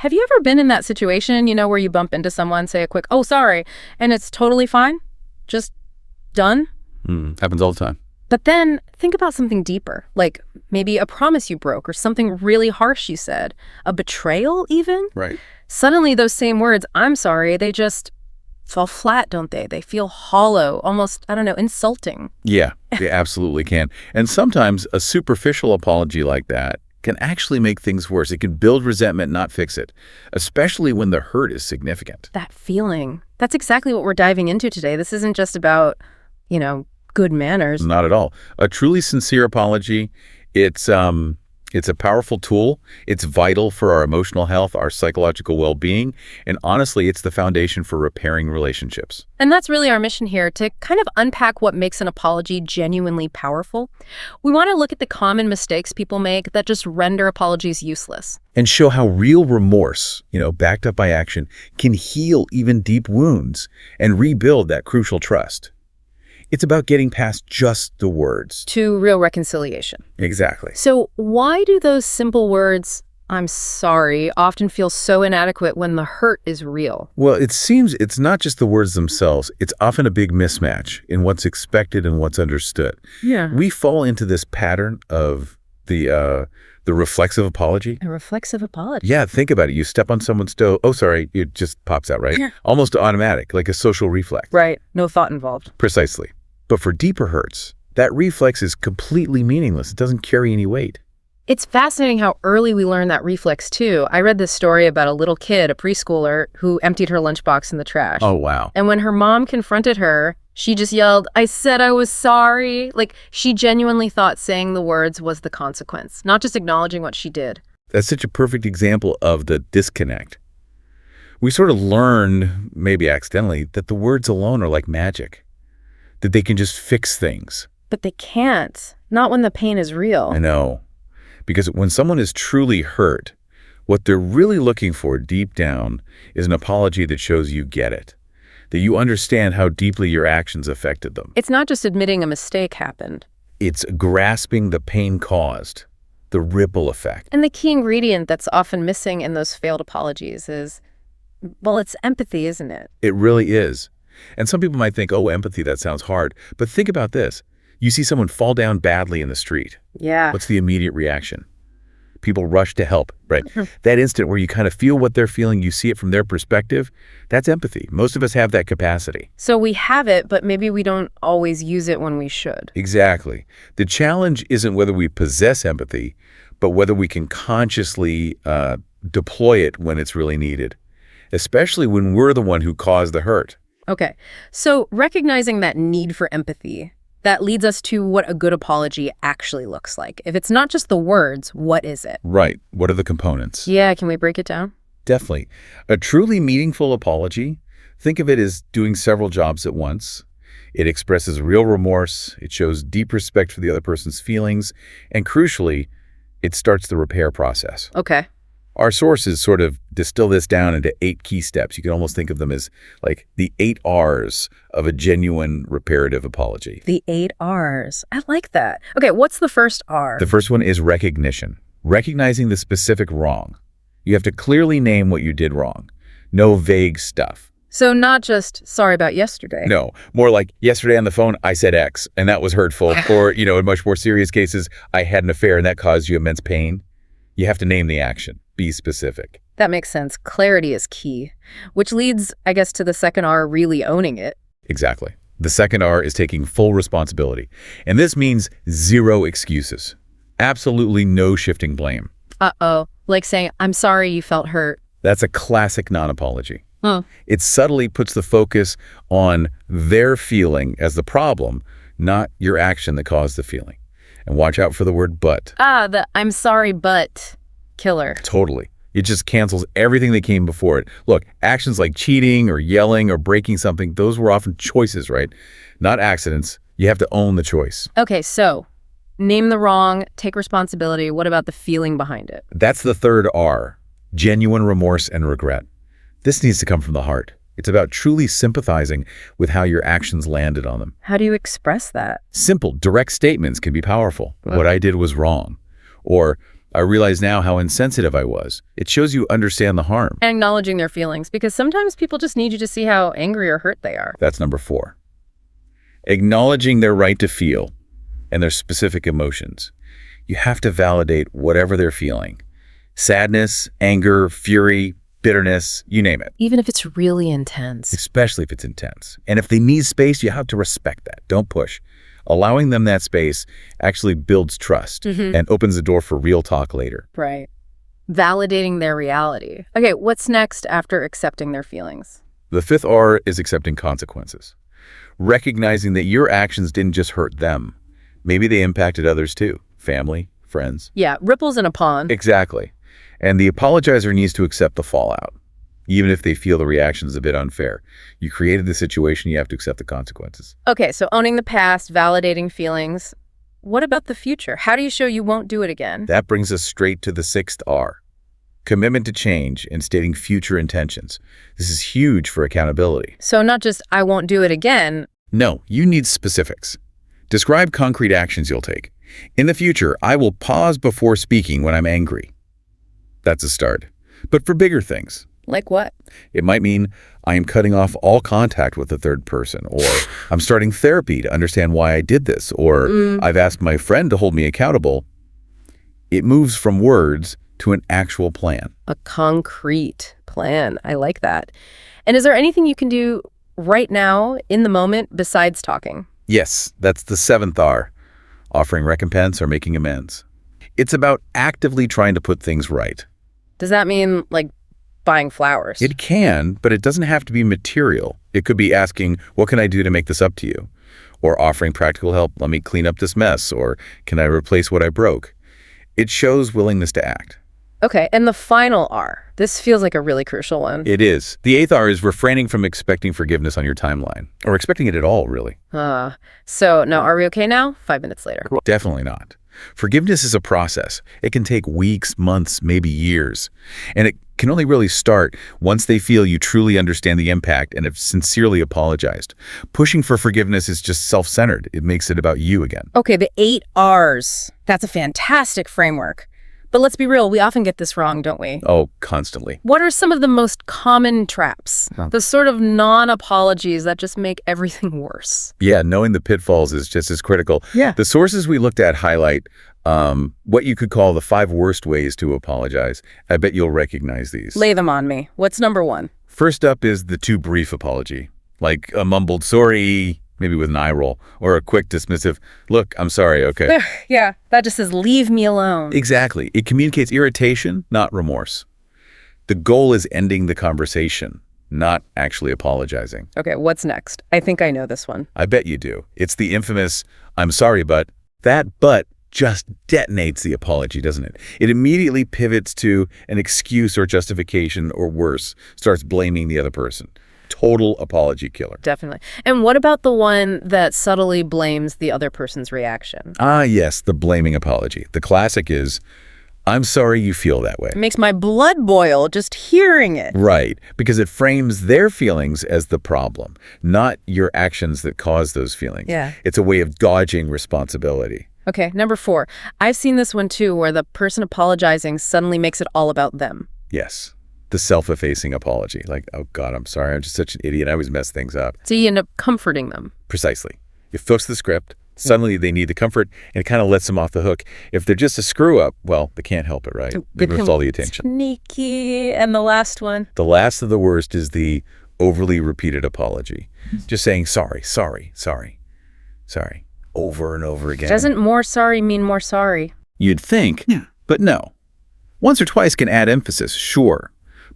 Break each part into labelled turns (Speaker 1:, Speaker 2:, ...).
Speaker 1: Have you ever been in that situation, where you bump into someone, say a quick, oh, sorry, and it's totally fine? Just done?
Speaker 2: Happens all the time.
Speaker 1: But then think about something deeper, like maybe a promise you broke or something really harsh you said, a betrayal even?
Speaker 2: Right.
Speaker 1: Suddenly those same words, I'm sorry, they just fall flat, don't they? They feel hollow, almost, I don't know, insulting.
Speaker 2: Yeah, they absolutely can. And sometimes a superficial apology like that can actually make things worse. It can build resentment, not fix it, especially when the hurt is significant.
Speaker 1: That feeling, that's exactly what we're diving into today. This isn't just about, good manners.
Speaker 2: Not at all. A truly sincere apology, it's a powerful tool. It's vital for our emotional health, our psychological well-being, and honestly, it's the foundation for repairing relationships.
Speaker 1: And that's really our mission here, to kind of unpack what makes an apology genuinely powerful. We want to look at the common mistakes people make that just render apologies useless.
Speaker 2: And show how real remorse, backed up by action, can heal even deep wounds and rebuild that crucial trust. It's about getting past just the words.
Speaker 1: To real reconciliation.
Speaker 2: Exactly.
Speaker 1: So why do those simple words, I'm sorry, often feel so inadequate when the hurt is real?
Speaker 2: Well, it seems it's not just the words themselves. It's often a big mismatch in what's expected and what's understood.
Speaker 1: Yeah.
Speaker 2: We fall into this pattern of the reflexive apology.
Speaker 1: A reflexive apology.
Speaker 2: Yeah, think about it. You step on someone's toe. Oh, sorry. It just pops out, right?
Speaker 1: Yeah.
Speaker 2: Almost automatic, like a social reflex.
Speaker 1: Right. No thought involved.
Speaker 2: Precisely. But for deeper hurts, that reflex is completely meaningless. It doesn't carry any weight.
Speaker 1: It's fascinating how early we learn that reflex, too. I read this story about a little kid, a preschooler, who emptied her lunchbox in the trash.
Speaker 2: Oh, wow.
Speaker 1: And when her mom confronted her, she just yelled, I said I was sorry. Like, she genuinely thought saying the words was the consequence, not just acknowledging what she did.
Speaker 2: That's such a perfect example of the disconnect. We sort of learn, maybe accidentally, that the words alone are like magic, that they can just fix things.
Speaker 1: But they can't. Not when the pain is real.
Speaker 2: I know. Because when someone is truly hurt, what they're really looking for deep down is an apology that shows you get it, that you understand how deeply your actions affected them.
Speaker 1: It's not just admitting a mistake happened.
Speaker 2: It's grasping the pain caused, the ripple effect.
Speaker 1: And the key ingredient that's often missing in those failed apologies is, well, it's empathy, isn't it?
Speaker 2: It really is. And some people might think, oh, empathy, that sounds hard. But think about this. You see someone fall down badly in the street.
Speaker 1: Yeah.
Speaker 2: What's the immediate reaction? People rush to help, right? That instant where you kind of feel what they're feeling, you see it from their perspective, that's empathy. Most of us have that capacity.
Speaker 1: So we have it, but maybe we don't always use it when we should.
Speaker 2: Exactly. The challenge isn't whether we possess empathy, but whether we can consciously deploy it when it's really needed, especially when we're the one who caused the hurt.
Speaker 1: Okay, so recognizing that need for empathy, that leads us to what a good apology actually looks like. If it's not just the words, what is it?
Speaker 2: Right. What are the components?
Speaker 1: Yeah, can we break it down?
Speaker 2: Definitely. A truly meaningful apology, think of it as doing several jobs at once. It expresses real remorse, it shows deep respect for the other person's feelings, and crucially, it starts the repair process.
Speaker 1: Okay.
Speaker 2: Our sources sort of distill this down into 8 key steps. You can almost think of them as like the 8 R's of a genuine reparative apology.
Speaker 1: The 8 R's. I like that. Okay, what's the first R?
Speaker 2: The first one is recognition. Recognizing the specific wrong. You have to clearly name what you did wrong. No vague stuff.
Speaker 1: So not just, sorry about yesterday.
Speaker 2: No, more like, yesterday on the phone, I said X, and that was hurtful. Or, in much more serious cases, I had an affair and that caused you immense pain. You have to name the action. Be specific.
Speaker 1: That makes sense. Clarity is key, which leads, I guess, to the second R, really owning it.
Speaker 2: Exactly. The second R is taking full responsibility. And this means 0 excuses. Absolutely no shifting blame.
Speaker 1: Uh-oh. Like saying, I'm sorry you felt hurt.
Speaker 2: That's a classic non-apology.
Speaker 1: Huh.
Speaker 2: It subtly puts the focus on their feeling as the problem, not your action that caused the feeling. And watch out for the word but.
Speaker 1: The I'm sorry but killer.
Speaker 2: Totally. It just cancels everything that came before it. Look, actions like cheating or yelling or breaking something, those were often choices, right? Not accidents. You have to own the choice.
Speaker 1: Okay, so name the wrong, take responsibility. What about the feeling behind it?
Speaker 2: That's the third R, genuine remorse and regret. This needs to come from the heart. It's about truly sympathizing with how your actions landed on them.
Speaker 1: How do you express that?
Speaker 2: Simple, direct statements can be powerful. What I did was wrong. Or, I realize now how insensitive I was. It shows you understand the harm.
Speaker 1: And acknowledging their feelings, because sometimes people just need you to see how angry or hurt they are.
Speaker 2: That's number 4. Acknowledging their right to feel and their specific emotions. You have to validate whatever they're feeling. Sadness, anger, fury, bitterness, you name it.
Speaker 1: Even if it's really intense.
Speaker 2: Especially if it's intense. And if they need space, you have to respect that. Don't push. Allowing them that space actually builds trust and opens the door for real talk later.
Speaker 1: Right. Validating their reality. Okay, what's next after accepting their feelings?
Speaker 2: The 5th R is accepting consequences. Recognizing that your actions didn't just hurt them. Maybe they impacted others too. Family, friends.
Speaker 1: Yeah, ripples in a pond.
Speaker 2: Exactly. And the apologizer needs to accept the fallout, even if they feel the reaction is a bit unfair. You created the situation, you have to accept the consequences.
Speaker 1: Okay, so owning the past, validating feelings. What about the future? How do you show you won't do it again?
Speaker 2: That brings us straight to the 6th R. Commitment to change and stating future intentions. This is huge for accountability.
Speaker 1: So not just, I won't do it again.
Speaker 2: No, you need specifics. Describe concrete actions you'll take. In the future, I will pause before speaking when I'm angry. That's a start. But for bigger things,
Speaker 1: Like what?
Speaker 2: it might mean I am cutting off all contact with a third person, or I'm starting therapy to understand why I did this, or I've asked my friend to hold me accountable. It moves from words to an actual plan.
Speaker 1: A concrete plan. I like that. And is there anything you can do right now, in the moment, besides talking?
Speaker 2: Yes, that's the 7th R, offering recompense or making amends. It's about actively trying to put things right.
Speaker 1: Does that mean, like, buying flowers?
Speaker 2: It can, but it doesn't have to be material. It could be asking, what can I do to make this up to you? Or offering practical help, let me clean up this mess, or can I replace what I broke? It shows willingness to act.
Speaker 1: Okay, and the final R. This feels like a really crucial one.
Speaker 2: It is. The 8th R is refraining from expecting forgiveness on your timeline, or expecting it at all, really.
Speaker 1: So now, are we okay now? 5 minutes later.
Speaker 2: Definitely not. Forgiveness is a process. It can take weeks, months, maybe years. And it can only really start once they feel you truly understand the impact and have sincerely apologized. Pushing for forgiveness is just self-centered. It makes it about you again.
Speaker 1: Okay, the 8 R's. That's a fantastic framework. But let's be real, we often get this wrong, don't we?
Speaker 2: Oh, constantly.
Speaker 1: What are some of the most common traps? The sort of non-apologies that just make everything worse?
Speaker 2: Yeah, knowing the pitfalls is just as critical.
Speaker 1: Yeah.
Speaker 2: The sources we looked at highlight what you could call the 5 worst ways to apologize. I bet you'll recognize these.
Speaker 1: Lay them on me. What's number 1?
Speaker 2: First up is the too brief apology, like a mumbled sorry, maybe with an eye roll, or a quick dismissive, look, I'm sorry, okay.
Speaker 1: Yeah, that just says, leave me alone.
Speaker 2: Exactly. It communicates irritation, not remorse. The goal is ending the conversation, not actually apologizing.
Speaker 1: Okay, what's next? I think I know this one.
Speaker 2: I bet you do. It's the infamous, I'm sorry, but. That but just detonates the apology, doesn't it? It immediately pivots to an excuse or justification, or worse, starts blaming the other person. Total apology killer.
Speaker 1: Definitely. And what about the one that subtly blames the other person's reaction?
Speaker 2: Ah, yes, the blaming apology. The classic is, I'm sorry you feel that way.
Speaker 1: It makes my blood boil just hearing it.
Speaker 2: Right, because it frames their feelings as the problem, not your actions that cause those feelings.
Speaker 1: Yeah.
Speaker 2: It's a way of dodging responsibility.
Speaker 1: Okay, number 4. I've seen this one too, where the person apologizing suddenly makes it all about them.
Speaker 2: Yes, the self-effacing apology. Like, oh God, I'm sorry, I'm just such an idiot, I always mess things up.
Speaker 1: So you end up comforting them.
Speaker 2: Precisely. You fix the script, suddenly they need the comfort, and it kind of lets them off the hook. If they're just a screw-up, well, they can't help it, right? It moves all the attention.
Speaker 1: Sneaky. And the last one?
Speaker 2: The last of the worst is the overly repeated apology. Just saying sorry, sorry, sorry, sorry, over and over again.
Speaker 1: Doesn't more sorry mean more sorry?
Speaker 2: You'd think, but no. Once or twice can add emphasis, sure.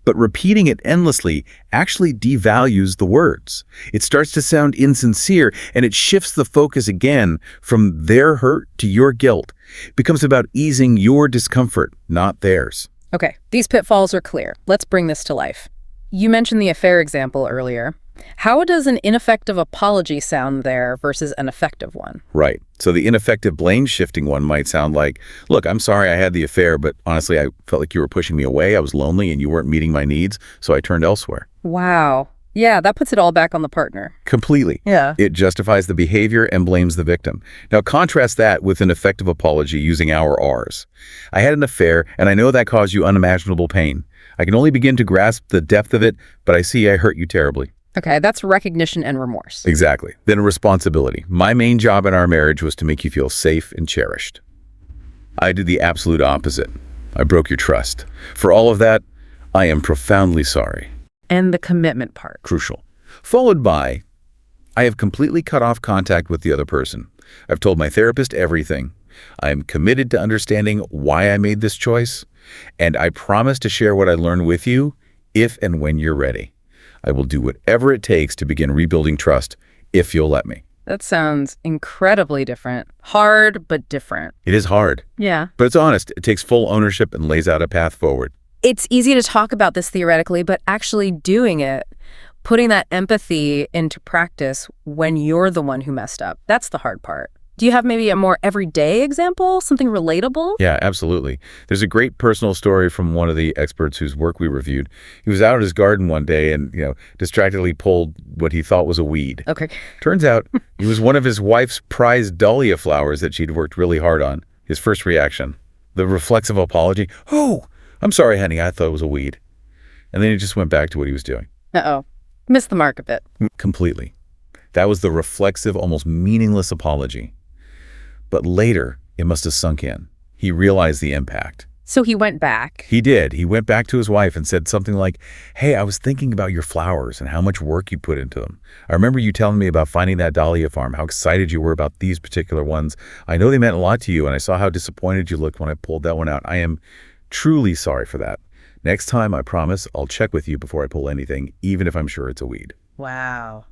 Speaker 2: But repeating it endlessly actually devalues the words. It starts to sound insincere, and it shifts the focus again from their hurt to your guilt. It becomes about easing your discomfort, not theirs.
Speaker 1: Okay, these pitfalls are clear. Let's bring this to life. You mentioned the affair example earlier. How does an ineffective apology sound there versus an effective one?
Speaker 2: Right. So the ineffective blame-shifting one might sound like, look, I'm sorry I had the affair, but honestly, I felt like you were pushing me away. I was lonely and you weren't meeting my needs, so I turned elsewhere.
Speaker 1: Wow. Yeah, that puts it all back on the partner.
Speaker 2: Completely.
Speaker 1: Yeah.
Speaker 2: It justifies the behavior and blames the victim. Now contrast that with an effective apology using our R's. I had an affair, and I know that caused you unimaginable pain. I can only begin to grasp the depth of it, but I see I hurt you terribly.
Speaker 1: Okay, that's recognition and remorse.
Speaker 2: Exactly. Then responsibility. My main job in our marriage was to make you feel safe and cherished. I did the absolute opposite. I broke your trust. For all of that, I am profoundly sorry.
Speaker 1: And the commitment part.
Speaker 2: Crucial. Followed by, I have completely cut off contact with the other person. I've told my therapist everything. I am committed to understanding why I made this choice, and I promise to share what I learned with you if and when you're ready. I will do whatever it takes to begin rebuilding trust if you'll let me.
Speaker 1: That sounds incredibly different. Hard, but different.
Speaker 2: It is hard,
Speaker 1: Yeah.
Speaker 2: but it's honest. It takes full ownership and lays out a path forward.
Speaker 1: It's easy to talk about this theoretically, but actually doing it, putting that empathy into practice when you're the one who messed up, that's the hard part. Do you have maybe a more everyday example, something relatable?
Speaker 2: Yeah, absolutely. There's a great personal story from one of the experts whose work we reviewed. He was out in his garden one day and, distractedly pulled what he thought was a weed.
Speaker 1: Okay.
Speaker 2: Turns out it was one of his wife's prized dahlia flowers that she'd worked really hard on. His first reaction, the reflexive apology, "Oh, I'm sorry, honey, I thought it was a weed." And then he just went back to what he was doing.
Speaker 1: Uh-oh. Missed the mark a bit.
Speaker 2: Completely. That was the reflexive, almost meaningless apology. But later, it must have sunk in. He realized the impact.
Speaker 1: So he went back.
Speaker 2: He did. He went back to his wife and said something like, "Hey, I was thinking about your flowers and how much work you put into them. I remember you telling me about finding that dahlia farm, how excited you were about these particular ones. I know they meant a lot to you, and I saw how disappointed you looked when I pulled that one out. I am truly sorry for that. Next time, I promise, I'll check with you before I pull anything, even if I'm sure it's a weed."
Speaker 1: Wow.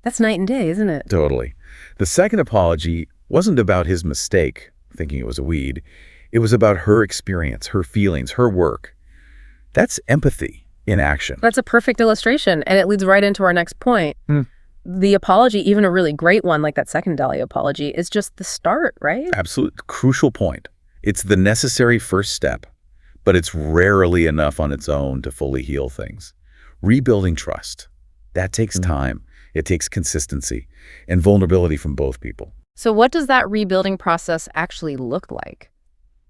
Speaker 1: That's night and day, isn't it?
Speaker 2: Totally. The second apology wasn't about his mistake, thinking it was a weed. It was about her experience, her feelings, her work. That's empathy in action.
Speaker 1: That's a perfect illustration, and it leads right into our next point. The apology, even a really great one like that second Dahlia apology, is just the start, right?
Speaker 2: Absolute crucial point. It's the necessary first step, but it's rarely enough on its own to fully heal things. Rebuilding trust, that takes time. It takes consistency and vulnerability from both people.
Speaker 1: So what does that rebuilding process actually look like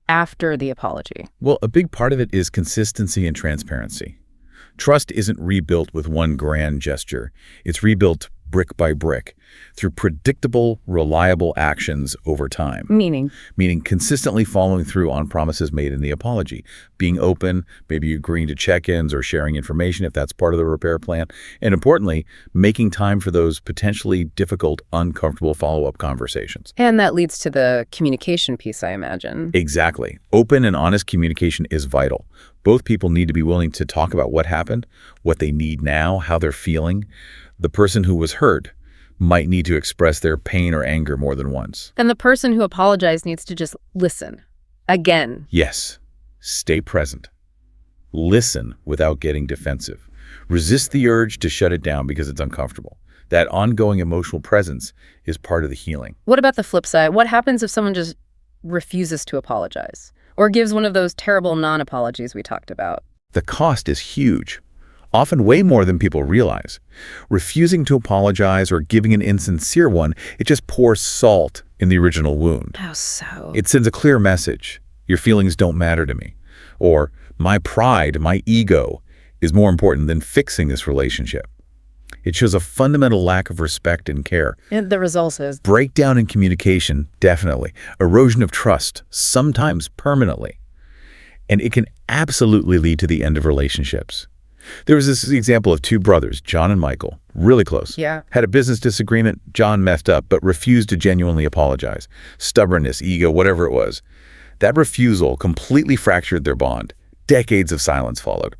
Speaker 1: after the apology?
Speaker 2: Well, a big part of it is consistency and transparency. Trust isn't rebuilt with one grand gesture. It's rebuilt brick by brick through predictable, reliable actions over time.
Speaker 1: Meaning
Speaker 2: Consistently following through on promises made in the apology, being open, maybe agreeing to check-ins or sharing information if that's part of the repair plan, and importantly, making time for those potentially difficult, uncomfortable follow-up conversations.
Speaker 1: And that leads to the communication piece, I imagine.
Speaker 2: Exactly. Open and honest communication is vital. Both people need to be willing to talk about what happened, what they need now, how they're feeling. The person who was hurt might need to express their pain or anger more than once.
Speaker 1: And the person who apologized needs to just listen. Again.
Speaker 2: Yes. Stay present. Listen without getting defensive. Resist the urge to shut it down because it's uncomfortable. That ongoing emotional presence is part of the healing.
Speaker 1: What about the flip side? What happens if someone just refuses to apologize or gives one of those terrible non-apologies we talked about?
Speaker 2: The cost is huge. Often way more than people realize. Refusing to apologize or giving an insincere one, it just pours salt in the original wound.
Speaker 1: How so?
Speaker 2: It sends a clear message. Your feelings don't matter to me. Or my pride, my ego is more important than fixing this relationship. It shows a fundamental lack of respect and care.
Speaker 1: And the result is
Speaker 2: Breakdown in communication, definitely. Erosion of trust, sometimes permanently. And it can absolutely lead to the end of relationships. There was this example of two brothers, John and Michael, really close.
Speaker 1: Yeah.
Speaker 2: Had a business disagreement. John messed up, but refused to genuinely apologize. Stubbornness, ego, whatever it was. That refusal completely fractured their bond. Decades of silence followed,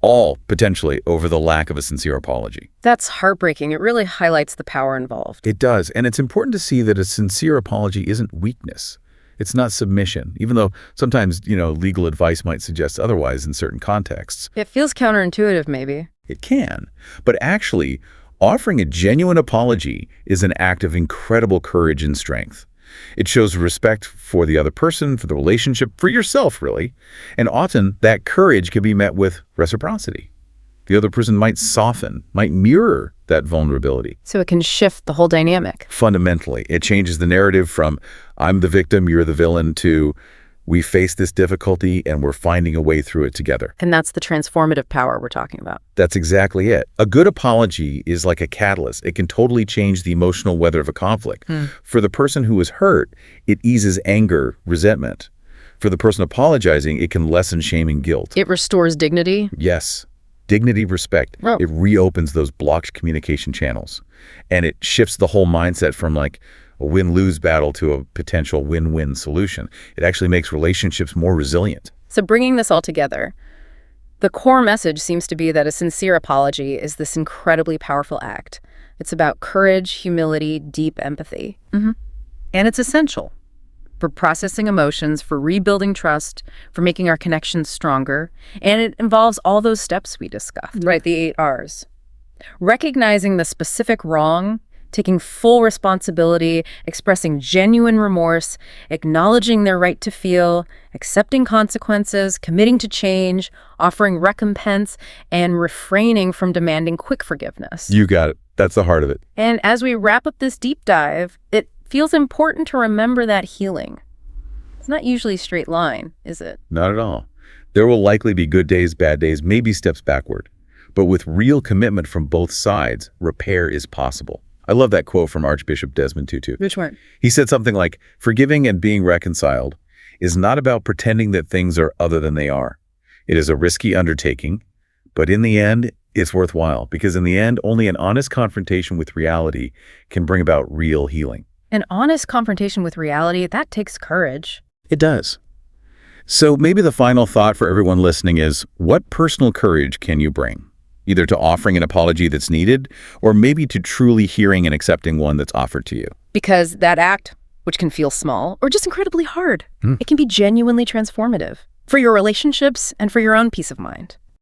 Speaker 2: all potentially over the lack of a sincere apology.
Speaker 1: That's heartbreaking. It really highlights the power involved.
Speaker 2: It does, and it's important to see that a sincere apology isn't weakness. It's not submission, even though sometimes, legal advice might suggest otherwise in certain contexts.
Speaker 1: It feels counterintuitive, maybe.
Speaker 2: It can. But actually, offering a genuine apology is an act of incredible courage and strength. It shows respect for the other person, for the relationship, for yourself, really. And often, that courage can be met with reciprocity. The other person might soften, might mirror that vulnerability.
Speaker 1: So it can shift the whole dynamic.
Speaker 2: Fundamentally, it changes the narrative from I'm the victim, you're the villain, to we face this difficulty and we're finding a way through it together.
Speaker 1: And that's the transformative power we're talking about.
Speaker 2: That's exactly it. A good apology is like a catalyst. It can totally change the emotional weather of a conflict. For the person who was hurt, it eases anger, resentment. For the person apologizing, it can lessen shame and guilt.
Speaker 1: It restores dignity.
Speaker 2: Yes. Dignity, respect.
Speaker 1: Oh.
Speaker 2: It reopens those blocked communication channels. And it shifts the whole mindset from like a win-lose battle to a potential win-win solution. It actually makes relationships more resilient.
Speaker 1: So bringing this all together, the core message seems to be that a sincere apology is this incredibly powerful act. It's about courage, humility, deep empathy. And it's essential for processing emotions, for rebuilding trust, for making our connections stronger. And it involves all those steps we discussed, right? The 8 R's. Recognizing the specific wrong, taking full responsibility, expressing genuine remorse, acknowledging their right to feel, accepting consequences, committing to change, offering recompense, and refraining from demanding quick forgiveness.
Speaker 2: You got it. That's the heart of it.
Speaker 1: And as we wrap up this deep dive, it feels important to remember that healing. It's not usually a straight line, is it?
Speaker 2: Not at all. There will likely be good days, bad days, maybe steps backward. But with real commitment from both sides, repair is possible. I love that quote from Archbishop Desmond Tutu.
Speaker 1: Which one?
Speaker 2: He said something like, forgiving and being reconciled is not about pretending that things are other than they are. It is a risky undertaking, but in the end, it's worthwhile, because in the end, only an honest confrontation with reality can bring about real healing.
Speaker 1: An honest confrontation with reality, that takes courage.
Speaker 2: It does. So maybe the final thought for everyone listening is, what personal courage can you bring? Either to offering an apology that's needed, or maybe to truly hearing and accepting one that's offered to you.
Speaker 1: Because that act, which can feel small or just incredibly hard, it can be genuinely transformative for your relationships and for your own peace of mind.